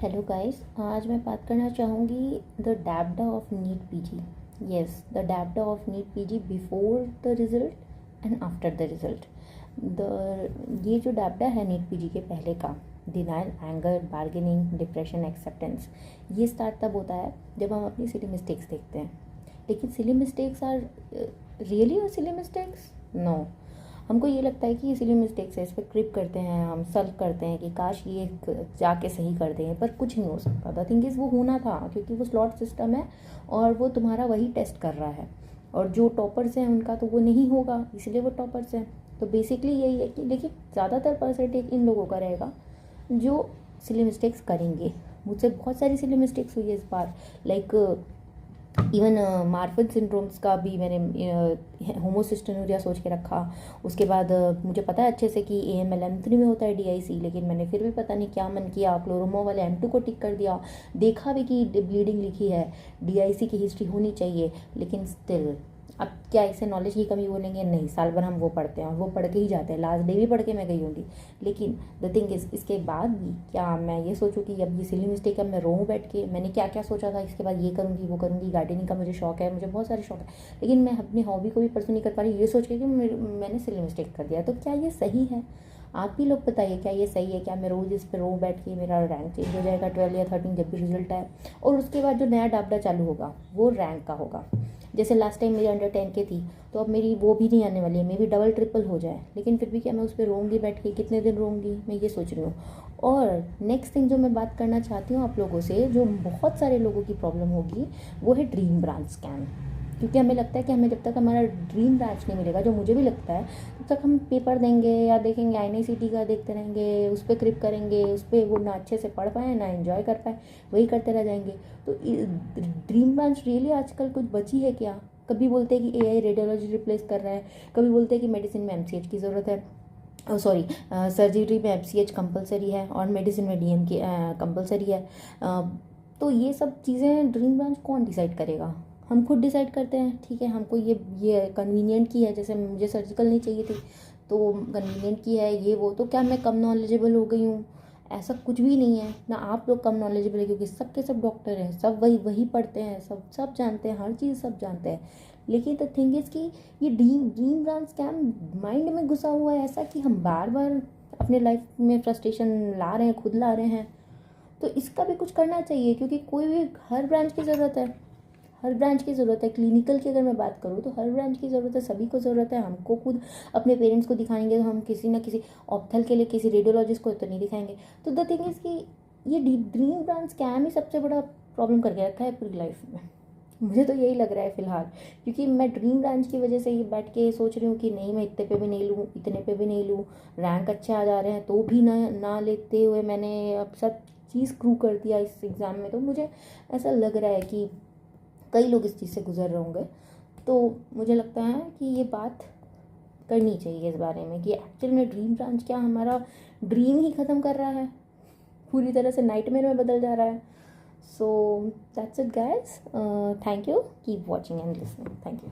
Hello guys, आज मैं बात करना चाहूँगी the DABDA of NEET PG. Yes, the DABDA of NEET PG before the result and after the result. ये जो डैपडा है नीट पीजी के पहले का, denial, anger, bargaining, depression, acceptance, ये स्टार्ट तब होता है जब हम अपनी सिली मिस्टेक्स देखते हैं। लेकिन सिली मिस्टेक्स आर रियली और सिली मिस्टेक्स? नो। हमको ये लगता है कि ये सिली मिस्टेक्स है, इस पर क्रिप करते हैं, हम सल्व करते हैं कि काश ये जाके सही कर दें, पर कुछ नहीं हो सकता। द थिंग इज़ वो होना था, क्योंकि वो स्लॉट सिस्टम है और वो तुम्हारा वही टेस्ट कर रहा है। और जो टॉपर्स हैं उनका तो वो नहीं होगा, इसलिए वो टॉपर्स हैं। तो बेसिकली यही है कि देखिए, ज़्यादातर परसेंटेज इन लोगों का रहेगा जो सिली मिस्टेक्स करेंगे। मुझसे बहुत सारी सिली मिस्टेक्स हुई है इस बार, लाइक इवन मार्फन सिंड्रोम्स का भी मैंने होमोसिस्टेनुरिया सोच के रखा। उसके बाद मुझे पता है अच्छे से कि AML-M3 में होता है DIC, लेकिन मैंने फिर भी पता नहीं क्या मन किया, क्लोरोमो वाले M2 को टिक कर दिया। देखा भी कि ब्लीडिंग लिखी है, DIC की हिस्ट्री होनी चाहिए, लेकिन स्टिल अब क्या इसे नॉलेज की कमी बोलेंगे? नहीं, साल भर हम वो पढ़ते हैं और वो पढ़ के ही जाते हैं। लास्ट डे भी पढ़ के मैं गई होंगी। लेकिन द थिंग इज़, इसके बाद भी क्या मैं ये सोचूँ कि अब ये सिली मिस्टेक है, अब मैं रोऊँ बैठ के? मैंने क्या क्या सोचा था, इसके बाद ये करूँगी वो करूँगी। गार्डनिंग का मुझे शौक है, मुझे बहुत सारे शौक है, लेकिन मैं अपनी हॉबी को भी परसू नहीं कर पा रही, ये सोच के कि मैंने सिली मिस्टेक कर दिया। तो क्या ये सही है? आप भी लोग बताइए, क्या ये सही है? क्या मैं रोज़ इस पर रो बैठ के मेरा रैंक चेंज हो जाएगा 12 या 13 जब भी रिजल्ट आए, और उसके बाद जो नया डाबडा चालू होगा वो रैंक का होगा? जैसे लास्ट टाइम मेरी अंडर 10 के थी, तो अब मेरी वो भी नहीं आने वाली है, मे भी डबल ट्रिपल हो जाए, लेकिन फिर भी क्या मैं उस पर रोऊंगी बैठ के? कितने दिन रोऊंगी, मैं ये सोच रही हूँ। और नेक्स्ट थिंग जो मैं बात करना चाहती हूँ आप लोगों से, जो बहुत सारे लोगों की प्रॉब्लम होगी, वो है ड्रीम ब्रांच स्कैम। क्योंकि हमें लगता है कि हमें जब तक हमारा ड्रीम ब्रांच नहीं मिलेगा, जो मुझे भी लगता है, तब तक हम पेपर देंगे या देखेंगे INICT का, देखते रहेंगे, उस पर क्रिप करेंगे, उस पर वो ना अच्छे से पढ़ पाए ना एंजॉय कर पाए, वही करते रह जाएंगे। तो ड्रीम ब्रांच रियली आजकल कुछ बची है क्या? कभी बोलते हैं कि AI रेडियोलॉजी रिप्लेस कर रहा है, कभी बोलते हैं कि मेडिसिन में MCH की ज़रूरत है, सॉरी सर्जरी में MCH कंपलसरी है और मेडिसिन में DM की कंपलसरी है। तो ये सब चीज़ें ड्रीम ब्रांच कौन डिसाइड करेगा? हम खुद डिसाइड करते हैं, ठीक है, हमको ये कन्वीनियंट की है। जैसे मुझे सर्जिकल नहीं चाहिए थी, तो कन्वीनियंट की है ये वो, तो क्या मैं कम नॉलेजेबल हो गई हूँ? ऐसा कुछ भी नहीं है ना, आप लोग कम नॉलेजेबल है, क्योंकि सबके सब डॉक्टर हैं, सब वही वही पढ़ते हैं, सब सब जानते हैं, हर चीज़ सब जानते हैं। लेकिन द थिंग इज़ कि ये dream dream branch scam mind में घुसा हुआ है, ऐसा कि हम बार बार अपने लाइफ में फ्रस्ट्रेशन ला रहे हैं, खुद ला रहे हैं। तो इसका भी कुछ करना चाहिए, क्योंकि कोई भी, हर ब्रांच की ज़रूरत है, हर ब्रांच की ज़रूरत है। क्लिनिकल की अगर मैं बात करूँ तो हर ब्रांच की ज़रूरत है, सभी को ज़रूरत है। हमको खुद अपने पेरेंट्स को दिखाएंगे तो हम किसी ना किसी ऑप्थल के लिए किसी रेडियोलॉजिस्ट को तो नहीं दिखाएंगे। तो द थिंग इज़ कि ये ड्रीम ब्रांच स्कैम ही सबसे बड़ा प्रॉब्लम करके रखा है पूरी लाइफ में। मुझे तो यही लग रहा है फ़िलहाल, क्योंकि मैं ड्रीम ब्रांच की वजह से ही बैठ के सोच रही हूँ कि नहीं, मैं इतने पे भी नहीं लूँ, इतने पे भी नहीं लूँ, रैंक अच्छे आ जा रहे हैं तो भी ना लेते हुए मैंने अब सब चीज़ क्रू कर दिया इस एग्ज़ाम में। तो मुझे ऐसा लग रहा है कि कई लोग इस चीज़ से गुजर रहे होंगे। तो मुझे लगता है कि ये बात करनी चाहिए इस बारे में कि एक्चुअल में ड्रीम ब्रांच क्या हमारा ड्रीम ही ख़त्म कर रहा है, पूरी तरह से नाइटमेयर में बदल जा रहा है। So that's it guys, thank you, keep watching and listening, thank you.